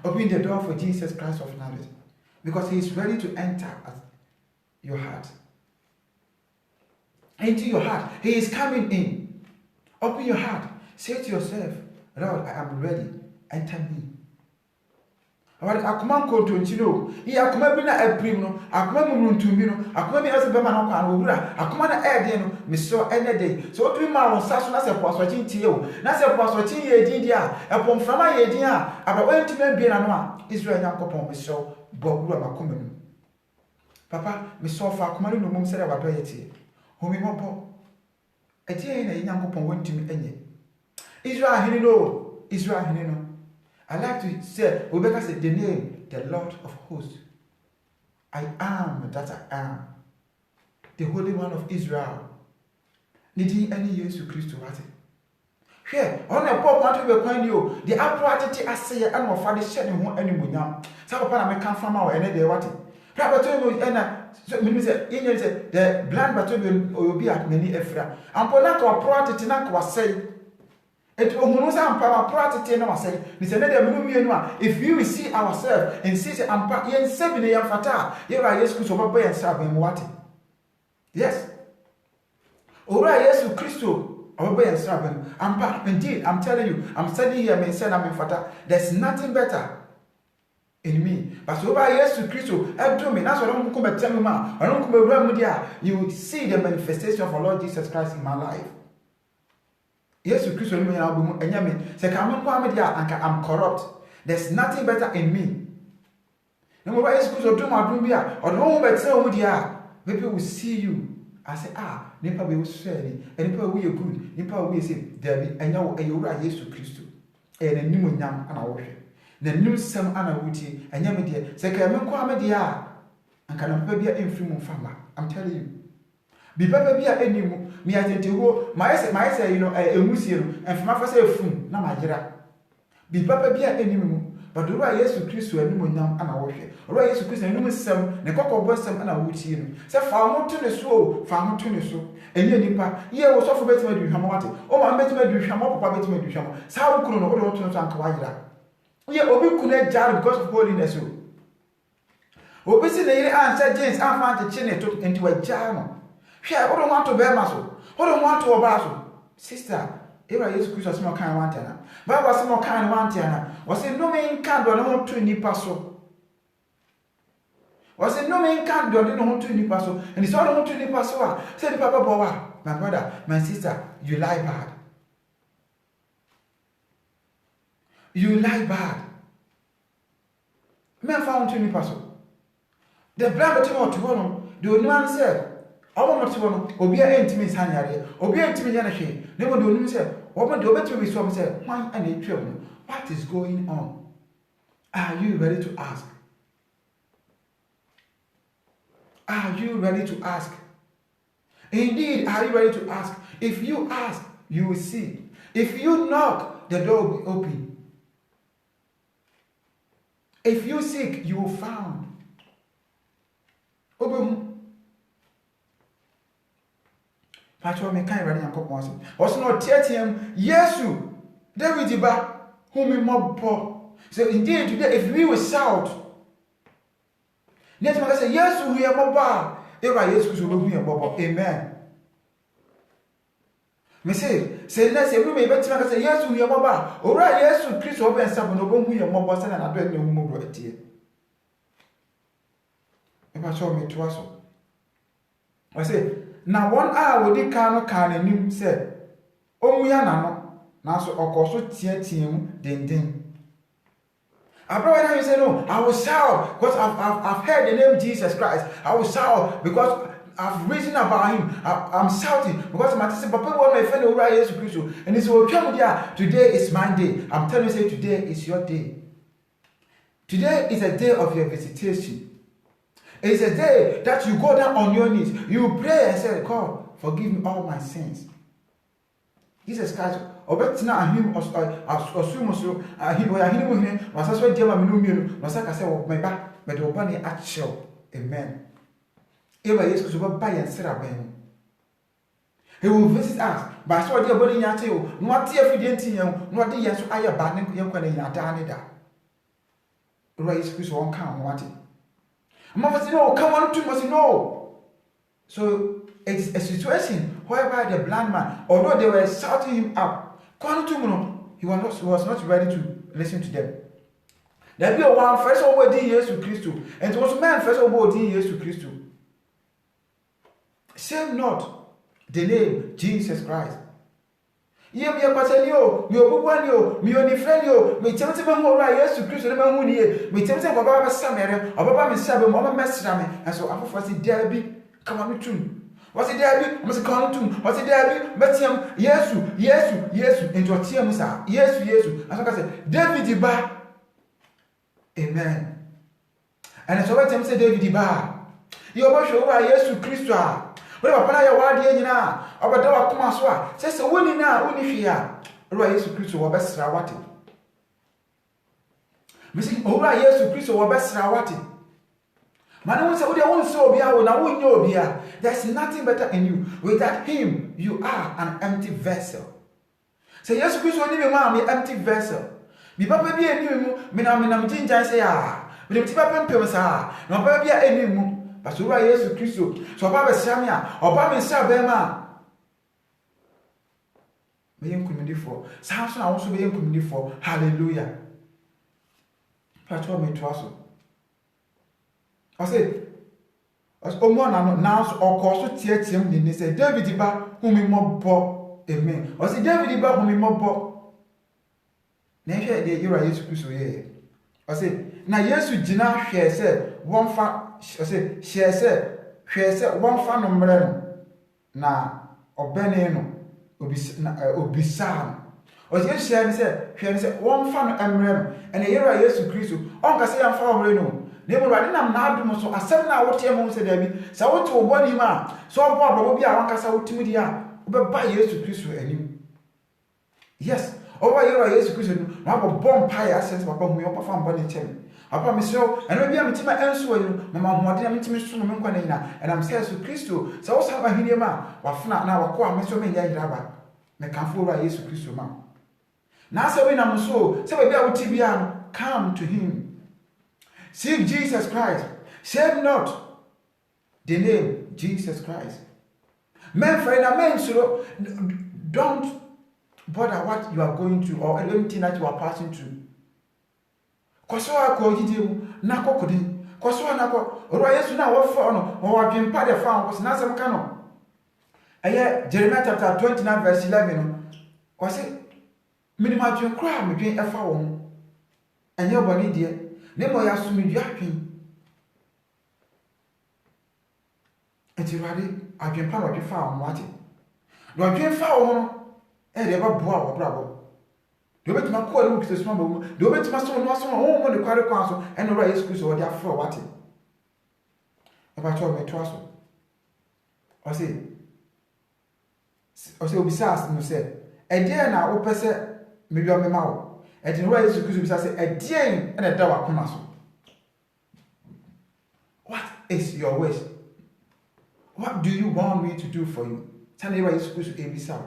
Open the door for Jesus Christ of Nazareth because he is ready to enter at your heart. Into your heart. He is coming in. Open your heart. Say to yourself, Lord, I am ready. Enter me. Awari akoma nkonto nchino. Yi akoma bi na abrim no, akoma mumru ntumi no, akoma bi ase bema na kwa wura, akoma na ede no, meso ene dey. So otu ma won saso na se poaso chin tie o. Na se poaso chin ye din dia, epom frama ye din a, aba wentime bi na no a, Israel nyankopon meso bo wura makoma no. Papa, meso fa akoma no mum sere wado ye tie. Homi mobo etie na nyankopon wentimi enye Israel hini no I like to say Rebecca said the name the Lord of hosts. I am that I am, the Holy One of Israel. Nidi any Yesu Kristo wate hwe ona pop mat be kwan you the approach ase and of father shed ho animunyam sa papa na me kan fama o ene de wate Prabato ena say the blind battle will be at many efra. And Ponaka or Protetinaka was say, it will ampa Protestant was say, if you see ourselves and see the ampa yen 7 year fata, here are yes Christo boy and serving what? Yes. Ora Yesu Christo, our boy and serving. Ampa, indeed, I'm telling you, I'm standing here and saying I'm in fata. There's nothing better. in me. But so by yes to Christo, I do me. That's what I'm going to tell me, man. I don't come around media. You will see the manifestation of our Lord Jesus Christ in my life. Yes to Christo, and Yami. Say, I'm corrupt. There's nothing better in me. No more yes Christo, do my room here. Or no better media. People will see you. I say, Nipa will say, and Nipa will good. Nipa will say, Debbie, and you are yes to Christo. And a new young and I worship. The new some ana wuti anya me de se ka me kwa me de a anka na papa bia emfiri fama. I'm telling you, bi papa bia enimu mi atete ho my say you know emusie no emfama fa say efum na magera bi papa bia enimu but do ra Yesu Kristo enimu nyam ana wo hwe ro Yesu Kristo enimu sem ne kokobo sem ana wuti no se fa ho to ne so fa ho to ne so eni nipa ye wo sofo betima du hwamo wate o ma betima du hwamo papa betima du hwamo sa wo kuro no wo to no so anka wa yira. Yeah, Obi couldn't jar because of holiness. Obi see the answer James and found the chin into a jar. Share, who don't want to bear muscle? Who don't want to obey? Sister, Eva is Christmas more kind one tenor. But was more kind one tenor. Was it no main candle no to any passo? Was it no main candle no to any passo? And it's all to any passo. Said Papa Boa, my brother, my sister, you lie bad. You lie bad. Men found to me paso. The blind to one, the only man said, I want to one, or be an intimate hanyard, or be an intimate energy. Never do said, what would do better be some said, why any trouble? What is going on? Are you ready to ask? Are you ready to ask? Indeed, are you ready to ask? If you ask, you will see. If you knock, the door will be open. If you seek, you will find. Patro me kind running and cop once. Was not TTM, Yesu, David Iba, whom we mob poor. So indeed today, if we will shout, next man say, Yesu, we are mobile. If I yes, will be a bubble. Amen. Me say let's say we may better say yes we are mobile. Ora yes Christ open sabo no bo hu ye mobile say na do e hu mo bro etie. E ba so me to aso. I say na 1 hour we di kan anim say omu ya na no na so okoso tie mu den. Abraham you say no, I will shout because I've heard the name Jesus Christ. I will shout because I've reasoned about him. I'm shouting because my sister, Papa, what my friend over Jesus Christ, and it's okay. Today is my day. I'm telling you, say today is your day. Today is a day of your visitation. It's a day that you go down on your knees. You pray and say, God, forgive me all my sins. Jesus Christ, obetina ahim osumo so ahim o ahim mo hene wasaso dia ma menu mienu wasaka say wo meba me de oba ne achel. Amen. Eva Jesus will buy and set up. He will visit us. But so dear body yate you, no tear fidenti you, no de yes I abandon young when you are done that. Raise Chris won't come, what it. Mother no, come on to must know. So it's a situation whereby the blind man, although they were shouting him up, he was not ready to listen to them. There be one first of all Jesus Christ, and it was man first of all Jesus Christ. Save not the name Jesus Christ. Ye me apaselio, me obuwanio, me onifrenio, me temte be ho ra Yesu Kristo le ma hu ni e, me temte baba ba samere, obaba me sabe mo ma mesra me, and so afofo se there be come on tum. Was it there be? Must come on tum. Was it there be? Metiam Yesu into atiam sa. Yesu. And so I say David Iba. Amen. And so what say David Iba. You obo show wa Yesu Kristo. But papa ya wade nyina obeda wakoma so a se woni na woni hwe a ro Yesu Kristo wo besra wate misi owura Yesu Kristo wo besra wate man won se wo de won se obi a wo na won nya obi a there's nothing better in you. Without him you are an empty vessel. Say Yesu Kristo ni me ma me empty vessel bi papa bi eni mu me na jinjan say a me de papa pempem sa na papa bi eni mu. But so Yesu Kristo, so Baba Samia, or Baba Sabema. Being community for Samson, I also being community for hallelujah. Patrol me to us. I say, as Omona now or cause to teach him, they say, David Iba, whom he mob bo, amen. Or say, David Iba, whom he mob bo. Nature, the year I used to do so, yeah. I say, now, yes, we Gina, she said, one fan, I say, she said, one fan of Mereno, na, or Beneno, Obisan. Or yes, she said, one fan of Mereno, and a year I used to Christ, Uncle say, I'm far Reno. Never riding am now do so as 7 hours here, Mom said, Debbie, so what to a body man. So Bob will be a Wankasa with Timidia, but by years to Christ and him. Yes, over here I used to Christ, now a bomb pie sense upon me up from Bonnie Chen. I promise you, and maybe I'm Tima answer you, Mamma, what did I meet Mr. Munquanina, and I'm saying to Christo, so also have a Hiniama, or Fnat now a quam, Mr. Menga, Mecanfora Yesu Christo, ma'am. Now, so when I'm so maybe I will TBM, come to him. Seek Jesus Christ. Save not the name Jesus Christ. Men, friend, amen. So don't bother what you are going through or anything that you are passing through. Kosoa ko yidimu na kokodi. Kosoa na ko oro Yesu na wo fa no wo wadwempa de fa ko na sem ka no. Eye Jeremiah chapter 29 verse 11 no. Ko se minima dwen kra me dwen efa wo ho. Enye boni de Nemo ya sumidua twin. Enti rade adwempa no dwe fa wo ate. No adwen fa wo no e de ba boa wo brabo. De obetima ko de wukise suma bo. De obetima so no so wo mo de kware kwa so e no ra Yesu Kristo wo de afro wate. E ba to me to aso. O se obisas no se e de na wo pese me bi o me ma wo. And in right Yesu Christ say a dear and a dawa kumaso. What is your wish? What do you want me to do for you? Tell me right Yesu Christ ebisa.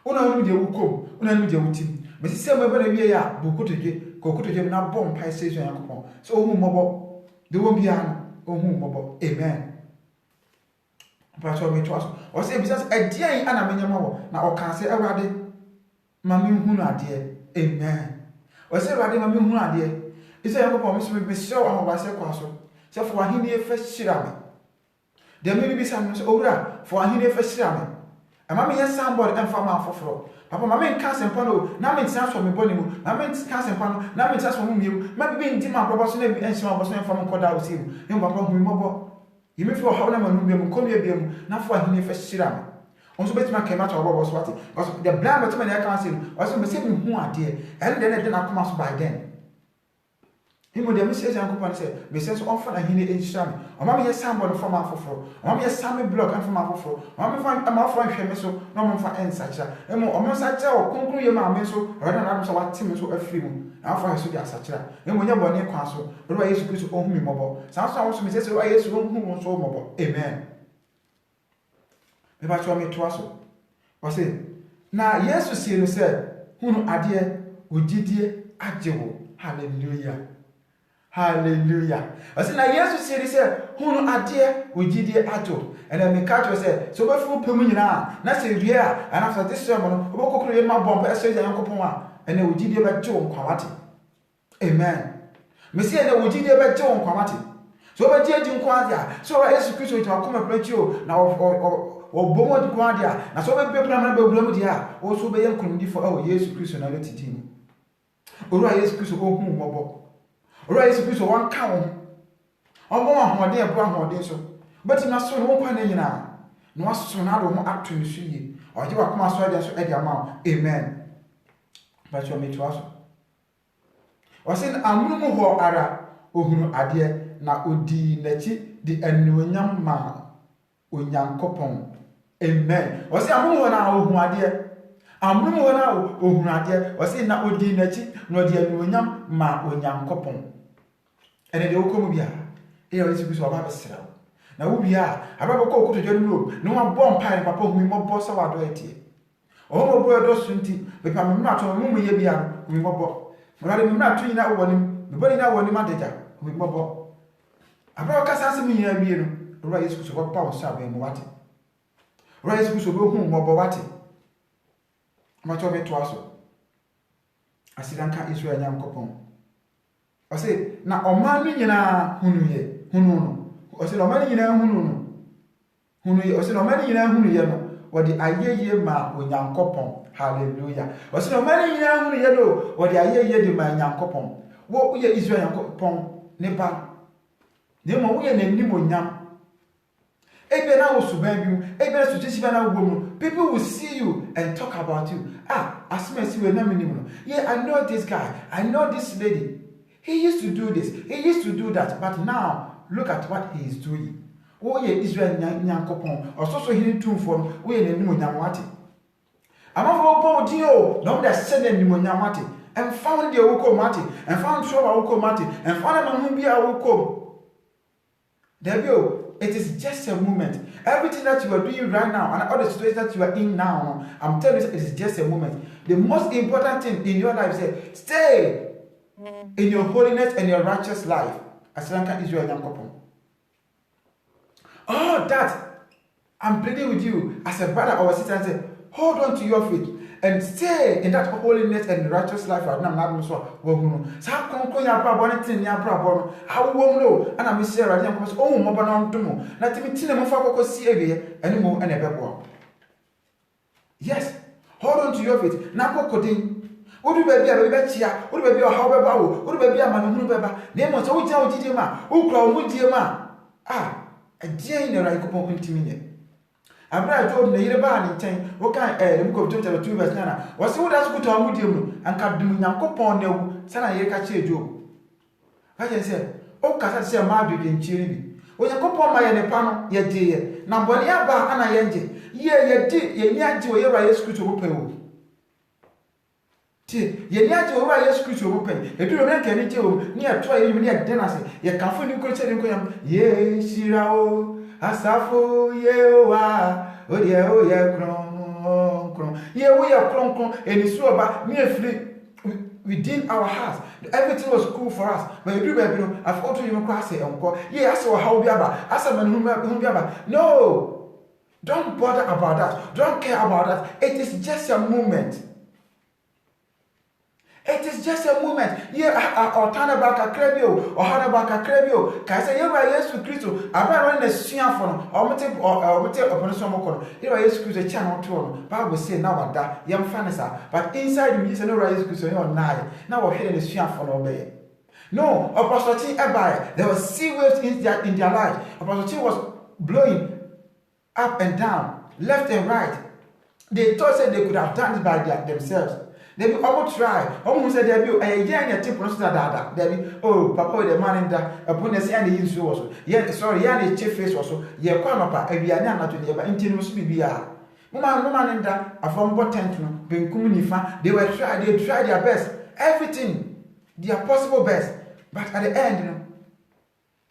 Una no de wukom, una no de wutim. But say me bana wie ya bokotoje, kokotoje na bom pai say so yakopon. So ohu mobo. De won bia no, ohu mobo. Amen. Pastor me to us. O say ebisa a dear ana menyama wo na o kan say awade mami hu no ade. Amen. O say rade ma me hu ade e say yakopon me so me show amobase kwa so say for ahini e fa hira me de me bi sam so owura for ahini e fa hira me ama me yes somebody em fa ma foforo papa ma me nka sempa no na me ntia so me boni mu na me nka sempa no na me ntia so mu miemu ma bi ndi ma probo so na bi enhima boso em fa mo koda o simu em papa hu mi mobo yimi fi o hawo na ma nu biemu ko me biemu na for ahini e fa hira me onso betima kema to obo so wate because the blind betima na can say also me say me hu ade and then na come so by then himo dem say yankopon say me say so onfa na hine enhira me o ma me yes somebody from afoforo o ma me yes same block and from afoforo o ma me fa ma fa hwe me so no mo fa ensacha emo o mo sacha o konkru ye ma me so o na so wate me so afiri mu na fa so dia sacha emo nya bone kwa so ro Yesu Kristo ohun mi mobo san so me say so Yesu ohun so mobo amen. Me ba cho me to aso. O say na Yesu say no say hunu ade ogidie ajewo. Hallelujah. Hallelujah. O say na Yesu say hunu ade ogidie ajo. And then me catch say so be fu pemu nyina na say bia and after this sermon obokokro ye ma bomb e say yankopon a and ogidie ba je wo kwawate. Amen. Me say na ogidie ba je wo kwawate. So be je di nkwadia so Yesu Kristo ita akoma prachi na o bomo di kwa dia na so be pepra na be bulamu dia o so be yankunudi for Yesu Kristo na leti din ora Yesu Kristo ohun mobo ora Yesu Kristo wan ka wo omo ahode ebo ahode so but na so no kwa na nyina no aso na do mo ato ni so yi o je wa kuma so dia so e dia ma amen ba cho me to aso o sin amunu ho ara ohunu ade na odi nachi di anuonyam ma onyankopon amen. O say amu na ohun ade amu na ohun ade o say na odi nachi na odi anuonyam ma onyankopon ene de okomu bia e o Yesu so ba besra na wo bia ababa ko okotodwa no no wa bom pai papa hu mi mobo so wa do etie o mo bo do sunti be pa me na to mu ye bia hu mi mobo mo na me na to ina wo ni me bo ni na wo ni madeja hu mi mobo ababa ka sanse mi nya bie no ro Yesu so ba wo sa be mo wate ro Yesu so be hu mobo wate ma to me to aso asidanka Israel nyam kopon Ɔse na ɔman no nyinaa hunu no. Ɔse na ɔman no nyinaa hunu ye. Ɔse na ɔman no nyinaa hunu ye no. Wɔde ayɛyie ma Onyankopɔn. Hallelujah. Ɔse na ɔman no nyinaa hunu ye no. Wɔde ayɛyie de ma Onyankopɔn. Wo ye Israel Nyankopɔn ne ba. Ne mo wo ye n'anim onyam. Ebe na wo suban bi mu, ebe na sotisi ba na wo mu. People will see you and talk about you. Asmesi we na minim no. Yeah, I know this guy. I know this lady. He used to do this. He used to do that. But now, look at what he is doing. Wo ye Israel Nyankopɔn. Ososo hini tumfo no, wo ye n'anim onyamwate. Amafo bo din o, no da send n'anim onyamwate. And found the woko mate, and found trouble woko mate, and found a man who be a woko. It is just a moment. Everything that you are doing right now and all the situations that you are in now, I'm telling you, it is just a moment. The most important thing in your life is stay in your holiness and your righteous life. As long as Israel Nyankopɔn. Oh, that I'm pleading with you as a brother or a sister and say, hold on to your faith and stay in that holiness and righteous life. I'm not so well. So how come you are born in your problem? How won't know? And I'm Sarah. I'm going to oh, my banana to mo. Not to me, Tina Mufako see anymore and a pepper. Yes, hold on to your faith. Now, coding. Would you be a baby? Would you be a however? Would you be a man who never? Name was all down to Dima. Who call with Dima? A dear in the right couple of minutes. Abra told me here ban in ten, what kind of book of chapter 2 verse 9. Was so that's good to Amudium and Captain Yankopon, no, Sana Yakache Joe. I can say, oh, Cassa say a marriage in Chiribi. When Yankopon my and a panel, yet dear, Nambonia Ba Anna Yenge, ye did, ye near to a right scripture open. Ye near to a right scripture open. If you remember any Joe near 12 near Denasi, ye can find you could say, ye, Shirao. Asafo yewa oye kron ye we are kron and it's so about me within our hearts. Everything was cool for us, but you do baby no I've also even cross it encore. Yeah, as how be about as a man who be about. No, don't bother about that, don't care about that. It is just a moment. It is just a moment. Yeah, or turn back a crebio, or turn back a crebio. Can I say, you are yes to Christo? I'm not running a sian or metal upon some corner. You are yes to a channel to Bible say now that young fanasa, but inside me is no right to your nine. Now we're heading a sian for obey. No, Apostle T. Abai, there were sea waves in their life. Apostle T was blowing up and down, left and right. They thought that they could have done it by themselves. They be almost try. Almost said they be a young and tip on that. They be oh, Papa, the man in that upon the sand is also. Yeah, sorry, yeah, the chief face also. Yeah, come up, and we are not to the intimus BBR. Woman in that, a form potent, being communifa, they tried their best, everything, their possible best. But at the end, you know,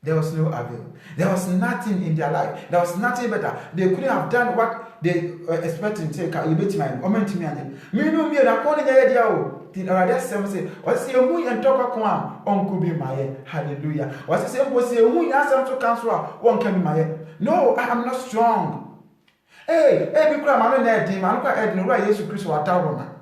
there was no avail. There was nothing in their life. There was nothing better. They couldn't have done what they were expecting to take. You bet me, or meant to me. Me no me na koni ya dia o. Tin already say, "What say you and talk kwa on could be my hallelujah." What say you say you answer to cancel one can be my. No, I am not strong. Hey, be kura ma no na edi, ma no kwa edi no ra Jesus Christ wa tawo.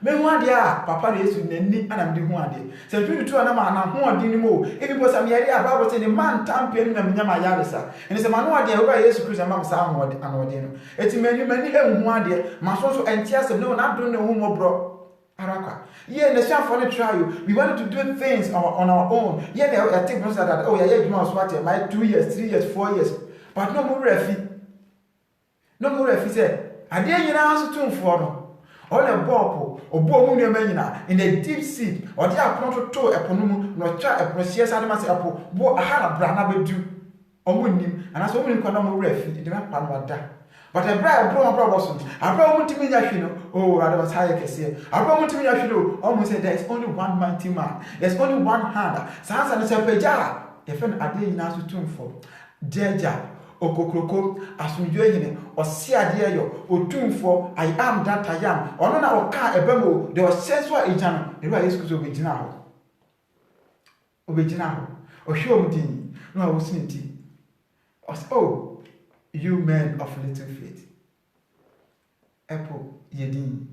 Me hu ade a papa na Yesu nani anam de hu ade se 22 anam ana hu ade ni mo ebi bo sam yare a Bible say the man tampe ni na menya ma yare sa ene se manu ade a Yesu Christ am sa hu ade anode no eti mani hu ade ma so enti asem no na do ne hu mo bro araka ye na sha for the trial we wanted to do things on our own ye na think no say that oh yeah you so what my 2 years 3 years 4 years but no more refi say ade nyina aso tumfo no all the ball, or boom, in the deep sea, or the apron to eponum, no chat a precious animals apple, bo a hard brana do, or winning, and as women can no refi, it did not pan that. But a bride blow a problem, I brought to me that you know, oh, I was high can say, I brought to me that you know, almost said there is only one mighty man, there's only one hand, sans and a peja, if an idea in us to tune for, Deja. Okokroko asumdwe hine osiade yo otumfo I am that I am ono na oka ebemo de osenso a ejano de wa Yesu Kristo obegina ho ohwe omdin no a wosinti oh you men of little faith apple yedin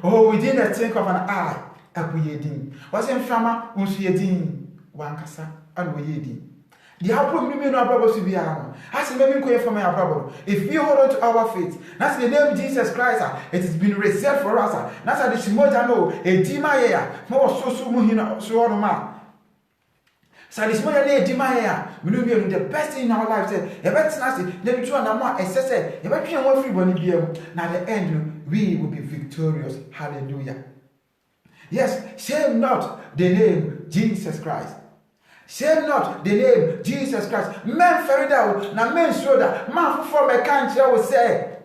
oh within the twinkle of an eye abu yedin wase mframa unsu yedin wankasa anu yedin the problem me no ababo so bia no as me nko ye from your problem if we hold on to our faith that's the name Jesus Christ it has been reserved for us that's the shimoja no edima ye ya no so mu hina so no ma so this moja na edima ye ya me no the best thing in our life say e better na say na bi to na mo esese e betwe won free boni bia mu na the end we will be victorious. Hallelujah. Yes, shame not the name Jesus Christ. Shame not the name Jesus Christ. Men ferida na men shoulder. Man from a country will say,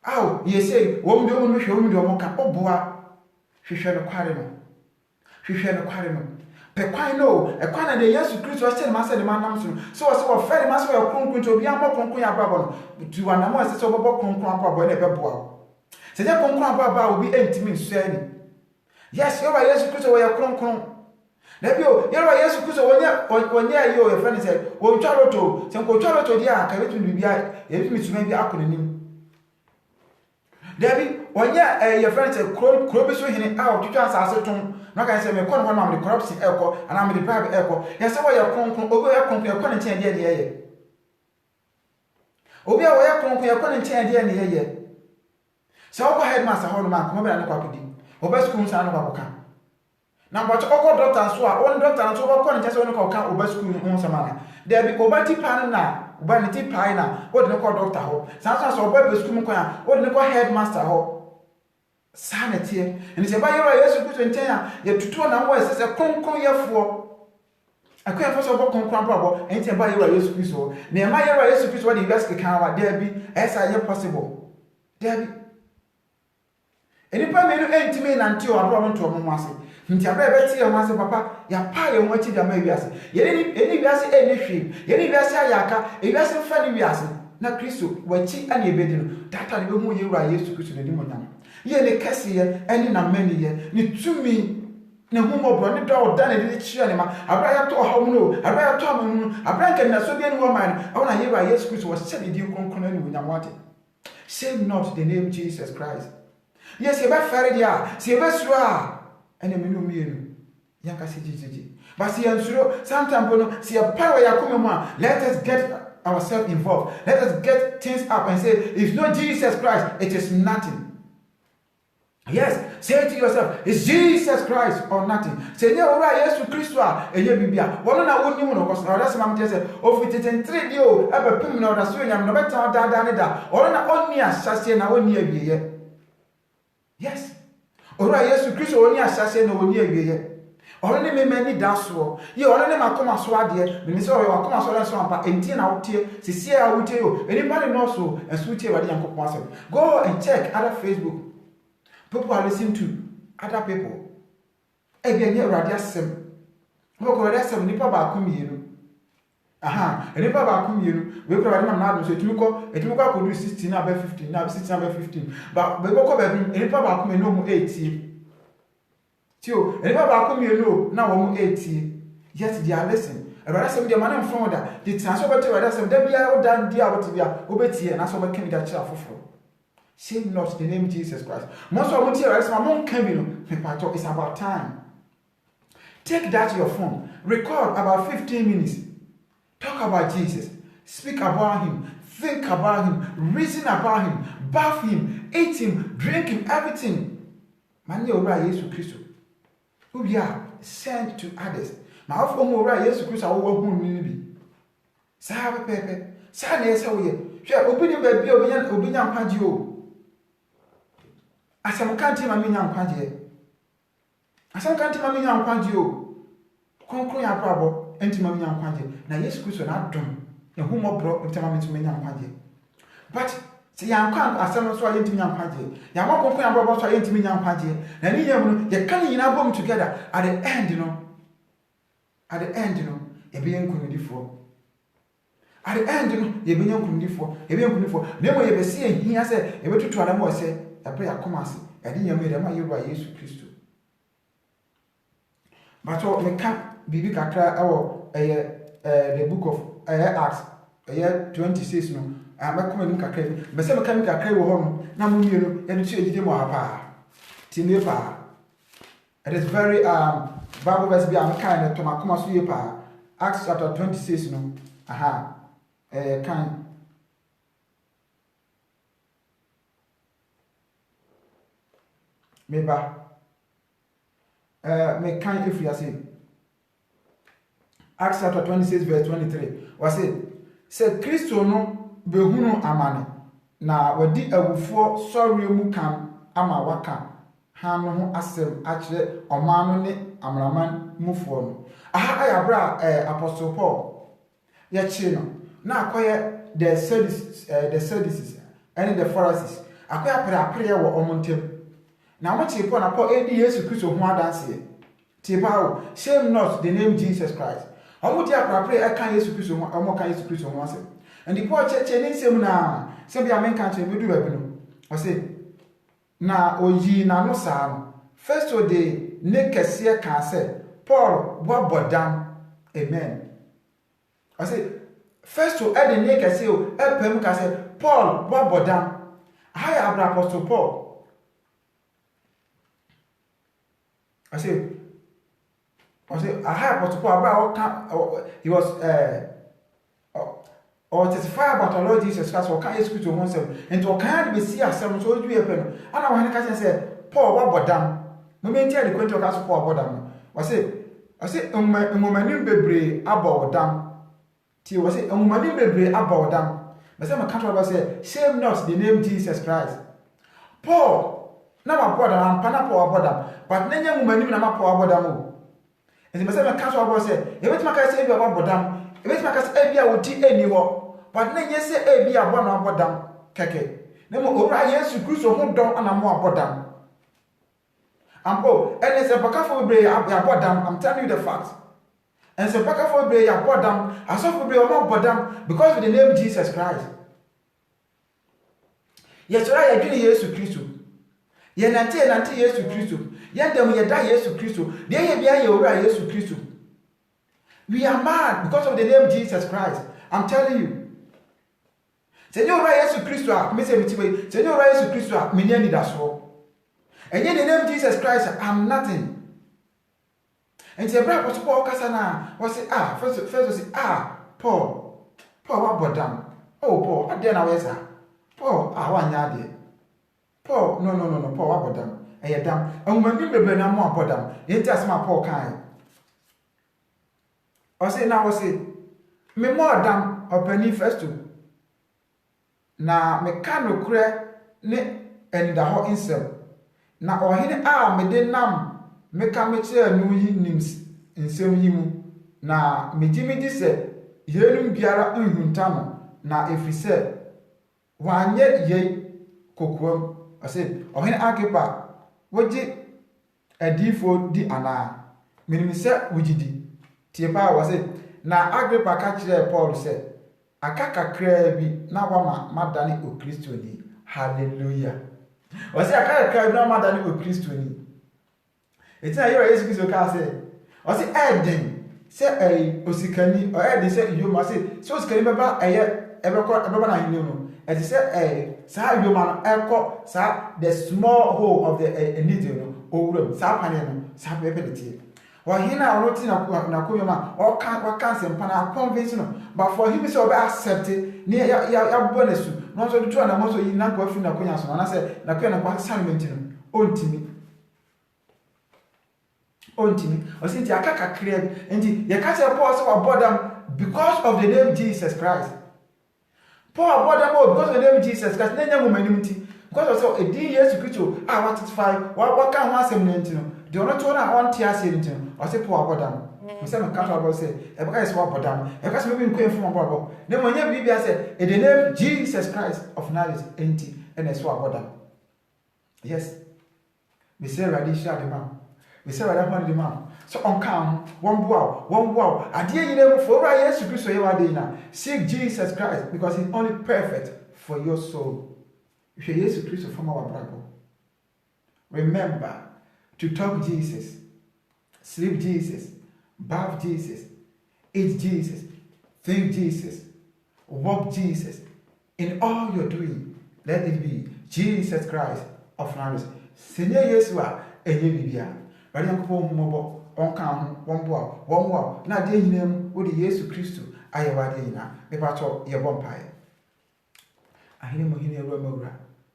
"Oh, you say, wom do no hwe do mo ka oboa hwehwe no kware no. Hwehwe no kware no. Pe kwan no, e kwan na Jesus Christ was saying, "Master the man nam so so ferry master your kronkron to bia mo kronkron ya baba no. Tu anamo ase so bobo kronkron ababa na be boa." Se je kronkron ababa obi entimi nso ani. Yes, you are Jesus Christ we kronkron. Nebio, you are Jesus Christ wonya yo your friend said, "O twaroto, se ko twaroto dia ka betu bibia, e betu mituma bi akonanim." Debi, wonya your friend said, "Kro bi so hene a o twitwa asase ton." No can say me kon ho na me corruption eko, ana me bribe eko. Yes, we are kronkron, obi ya kronkron e kon nchen dia ye. Obi a we ya kronkron e kon nchen dia ne ye. So go headmaster ho no man ko be na kwa pedi. Oba school sa no ba ka. Na but okọ doctor so a on doctor so ba ko ne chese no ka oba school ho sa mana. There be oba tipa na, oba ne tipa na, o de ko doctor ho. So oba be school ko ya, o de ko headmaster ho. Sa na tie. Eni se ba yero Yesu Kristo nten ya, ye tutu na mo ese konkon yefo. Akwa fo so ba konkon abo, enti ba yero Yesu Kristo. Na ma yero Yesu Kristo wa de best kan wa there be esa ye possible. There be enipa menu entime nante o ado nto mo ase nti abra beti e mo ase papa ya pa ye mo achi da ma wiase ye eni wiase eni hwe ye eni wiase ayaka e wiase fa ni wiase na Kristo wachi ani ebedi no data ne be hu ye wura Yesu Kristo ne dimo nyam ye ne kase ye eni na mani ye ni tumi ne hu mo bro ne do da ne de chia ne ma abra ya to ha mu no abra ya to amu abra nka na so bi eni wo man awona ye wura Yesu Kristo was said di konkon ani nyam wate. Shame not the name Jesus Christ. Yes, you better ferry dia. See, you better sura. And you know me. Yanka si jiji. But see, I'm sure sometimes bono. See, a power ya come on. Let us get ourselves involved. Let us get things up and say, if not Jesus Christ, it is nothing. Yes, say to yourself, it's Jesus Christ or nothing. Say, no, ora Yesu Kristo a enye bibia. Wono na woni mu no koso. Ora se mam tese, o fitete 3 dio, ebe pim na ora so nyam no beta da ne da. Ora na onni asase na woni abieye. Yes. Ora Yesu Kristo oni asase na oni awieye. Ora ne memani daso. Ye ora ne makoma so ade. Me se ora makoma so so ampa enti na wotie. Sisi a wotie o. Anybody know so ensutie wade yankopon asem. Go and check other Facebook. People are listening to other people. E bi enye radio asem. Mo ko radio asem nipa ba akomienu. Aha, nipa ba akomienu. We ko wade na na so etimi ko akodu 16 na be 15 na 16 na be 15. But we go be nipa ba akomienu mu 80. Tio, nipa ba akomienu na wo mu 80. Yet they are listening. About some the man from that. The transfer to radio asem da bia o dan dia what bia obetie na so be kan da kira foforo. Shame not the name Jesus Christ. Most of what you are saying, it's about time. Take that your phone, record about 15 minutes. Talk about Jesus. Speak about him. Think about him. Reason about him. Bath him. Eat him. Drink him. Everything. Man, you are Jesus Christ. Who we are sent to others. My offer more right Jesus Christ. I will whom you be. Sabe Pepe. Sadly, so we shall open your baby. Obian Padio. Asam kanti ma minya nkwaje. Asam kanti ma minya nkwaje o. Konkron ya brabo enti ma minya nkwaje. Na Yesu Kristo na adom. Na humo bro enti ma minya nkwaje. But se ya nkwan asam so aye enti minya nkwaje. Ya ma konkron ya brabo so aye enti minya nkwaje. Na ni yam no ye kan nyina bom together at the end ye be yankunidifo. At the end ye be yankunidifo. Na mo ye be se ehia se ye betutu adamo se Après ya commencé, elle dit yamé dama yeba Yesu Kristo. But me can bibi kakra awo the book of Acts 26 no. Ma come nim kakra bi. Me se me kan kakra wo ho no na mo mienu e no ti ejide mo ha pa. Ti ne pa. It is very Bible verse be am kind of to makoma so ye pa. Acts chapter 26 no. Aha. Kind meba me kind if you say Acts chapter 26 verse 23 was say Christo no behunu amane na wadi awufo sɔre mu kam ama waka ha no ho asɛm akyerɛ ɔman no ne amraman mufoɔ no aha ayabra apostle Paul yɛkyi no na akoyɛ the Sadducees and the Pharisees akoyɛ apre wɔ ɔmo na mo tie Paul na Paul edi Yesu Kristo ho adanse tie Paul shame not the name Jesus Christ ɔmo tie apre aka Yesu Kristo ho ɔmo ka Yesu Kristo ho asɛm and the Paul che ne nsɛm na sɛ bia men kan kyerɛ medu ba bi no ɔse na oyi na no saa no first de ne kɛseɛ ka sɛ Paul boabɔdam amen ɔse first de ne kɛseɛ o epam ka sɛ Paul boabɔdam aha ya abra apostle Paul ɔse aha apostle Paul abra he was or testify about our Lord Jesus Christ or can you speak to oneself and to kind of see ourselves so we have and I want to say Paul what dam no me tell the kwento ka so Paul dam I say umani bebre about dam ti was say umani bebre about dam but say my country say shame not the name Jesus Christ Paul na ma Paul dam pana Paul dam but nenya umani na ma Paul dam o and say my country say e beti maka say e about dam e beti maka say e bia wodi eni ho but na yese e bia bo na abodam keke na mo owura Yesu Kristo ho dom ana mo abodam ampo ene se bakafo bre abodam I'm telling you the facts and se bakafo bre abodam asofo bre o abodam because of the name Jesus Christ yesura ya dwene Yesu Kristo ye nante Yesu Kristo ye dem ye da Yesu Kristo de ye bia ye owura Yesu Kristo we are mad because of the name Jesus Christ I'm telling you Senyor Yesu Kristo a me se mitiwe Senyor Yesu Kristo a me ni da so enye the name Jesus Christ I'm nothing and the brother was Paul kasana was say first say Paul what bodam oh Paul ade na we say Paul wanya ade Paul no Paul what bodam eye dam enwumani bebe na mo abodam yenti asema Paul kan o say na we say me mo adam opani first na meka no kure ne enda ho insem na ohene a mede nam meka me kire anu yi nims nsem yi mu na megimidi se yenum biara nhunta no na efise wanye ye kokoam ase ohene Agripa woji adifo di ana minim se wujidi tie pa wase na Agripa ka kire Paul se akaka kra bi na wama madane o Kristo ni hallelujah wase akaka kra bi na madane o Kristo ni etina yoro Yesu Kristo ka se wase eden se osikani o eden se yoma se so osikani beba ebeba na hinu no eti se sa yoma no ekọ sa the small hole of the needle no owuram sa pane no sa pepe de tie Wahina oroti na kuyoma or can't pana convince no but for him so be accept it near ya bonus no so do na mo so yi na kwa fi na kunya so na say na kunya na kwa assignment no ontimi o sinti akaka clear enti ye ka say Paul so abodam because of the name Jesus Christ Paul abodam because of the name Jesus Christ na nya ngomanimti because of so edi Yesu Kristo what is fine what can one asem no ntino de ono to na won tia se ntino o se Paul abodam we say me catch about say e be say abodam e ka say me nko enfo abodam na mo nya bibia say the name Jesus Christ of Nazareth enti and so abodam yes we say radical the man we say radical the man so on come one wow ade yire mo for ra Yesu Kristo ye wa de na seek Jesus Christ because he's only perfect for your soul. If you Jesus Christ from our Bible, remember to talk Jesus, sleep Jesus, bath Jesus, eat Jesus, think Jesus, walk Jesus. In all you're doing, let it be Jesus Christ of Nazareth. Senior Yeshua, enye bibia. Awurade Nyankopɔn mmɔbɔ ɔnka ho wɔn boa na adeɛ nyinaa mu wode Yesu Kristo ayɛ wade nyinaa mepaatɔ yɛbɔ mpaeɛ. Ahene mu hene awura mawura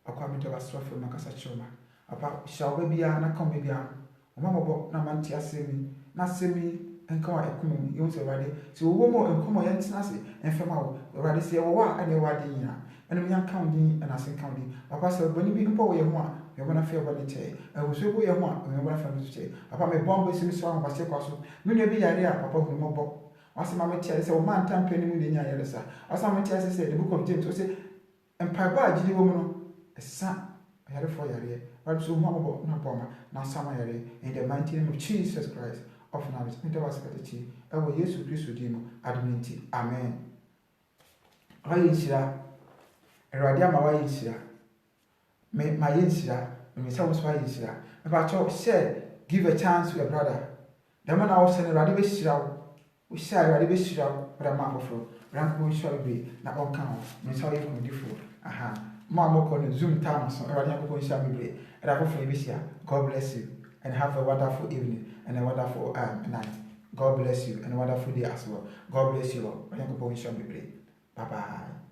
akwa meda wasrafo makasa kyerɛ ma apa hyɛ wo ba biara na ka wo ba biara ɔmamɔbɔ na mante asɛm mi na asɛm mi nka wa ɛkoma mu yɛhu sɛ Awurade sɛ wɔwɔ mu nkɔmmɔ yɛntena ase ɛmfɛm a wo Awurade sɛ yɛwɔ a ɛne ɛwɔ ade nyinaa ɛnom yɛnka wo din ɛna ase nka wo din papa sɛ bɔne bi mpo wɔ yɛ ho a yɛbɔna fɛ bɔne kyɛe ɛwusuo bɔ yɛ ho a yɛbɔna fɛ no kyɛe papa mebɔ mbɔ sim so ahobaseɛ kwa so me nua bi yare a papa hunu mɔbɔ wasɛm a mete ase sɛ wɔma ntampɛ no mu de nya yɛre sa wasɛm a mete ase sɛ the book of James sɛ mpaebɔ a gyidi wɔ mu no ɛsa ayarefoɔ yareɛ Awurade so hu amɔbɔ na bɔma na asama yareɛ in the mighty name of Jesus Christ of Nazareth meda wase katakyi ɛwɔ Yesu Kristo din mu adom nti amen. Wayɛ nhyira Awurade ama wayɛ nhyira ma yɛ nhyira mmesa wo so wayɛ nhyira mepakyɛw share give a chance to your brother dɛm na wo sɛ no Awurade bɛhyira wo wohyɛ a Awurade bɛhyira wo wode ma afoforɔ ranko nhyira bebree na ɔnka ho mmesa woyɛ kɔmdifoɔ aha mo a mokɔ no Zoom time so Awurade Nyankopɔn nhyira bebree ɛda afoforɔ yɛbɛhyia. God bless you and have a wonderful evening and a wonderful night. God bless you and a wonderful day as well. God bless you all. Bye bye.